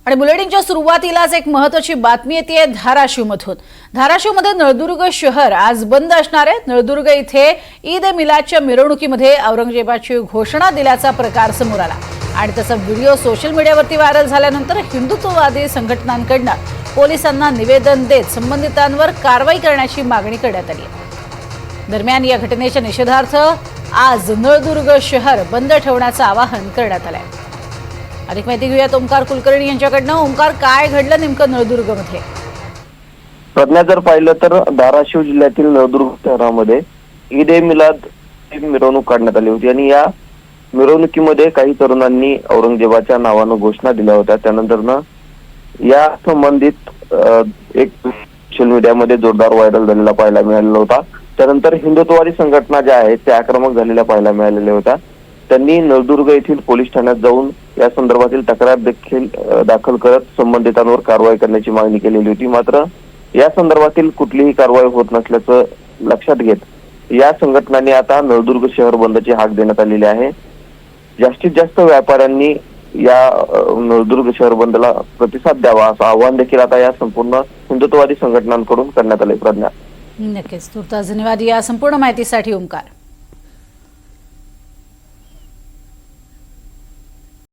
आणि बुलेटिनच्या सुरुवातीलाच एक महत्त्वाची बातमी येते धाराशिवमधून। धाराशिवमध्ये नळदुर्ग शहर आज बंद असणार आहे। नळदुर्ग इथे ईद ए मिलादच्या मिरवणुकीमध्ये औरंगजेबाची घोषणा दिल्याचा प्रकार समोर आला आणि त्याचा व्हिडिओ सोशल मीडियावरती व्हायरल झाल्यानंतर हिंदुत्ववादी संघटनांकडून पोलिसांना निवेदन देत संबंधितांवर कारवाई करण्याची मागणी करण्यात आली आहे। दरम्यान या घटनेच्या निषेधार्थ आज नळदुर्ग शहर बंद ठेवण्याचं आवाहन करण्यात आलं आहे। अधिक माहिती घेऊयात ओंकार कुलकर्णी यांच्याकडनं। ओंकार, काय घडलं नेमकं नळदुर्गमध्ये? प्रज्ञा, जर पाहिलं तर धाराशिव जिल्ह्यातील नळदुर्ग शहरामध्ये ईद ए मिलाद मिरवणूक काढण्यात आली होती आणि या मिरवणुकीमध्ये काही तरुणांनी औरंगजेबाच्या नावानं घोषणा दिल्या होत्या। त्यानंतर या संबंधित एक सोशल मीडियामध्ये जोरदार व्हायरल झालेला पाहायला मिळालेला होता। त्यानंतर हिंदुत्ववादी संघटना ज्या आहेत त्या आक्रमक झालेल्या पाहायला मिळालेल्या होत्या। त्यांनी नळदुर्ग येथील पोलीस ठाण्यात जाऊन या संदर्भातील तक्रार देखील दाखल करत संबंधितांवर कारवाई करण्याची मागणी केलेली होती। मात्र या संदर्भातील कुठलीही कारवाई होत नसल्याचं लक्षात घेत या संघटनांनी आता नळदुर्ग शहर बंदची हाक देण्यात आलेली आहे। जास्तीत जास्त व्यापाऱ्यांनी या नळदुर्ग शहर बंदला प्रतिसाद द्यावा असं आवाहन देखील आता या संपूर्ण हिंदुत्ववादी संघटनांकडून करण्यात आले। प्रज्ञा, नक्कीच, तुर्तास धन्यवाद या संपूर्ण माहितीसाठी ओंकार।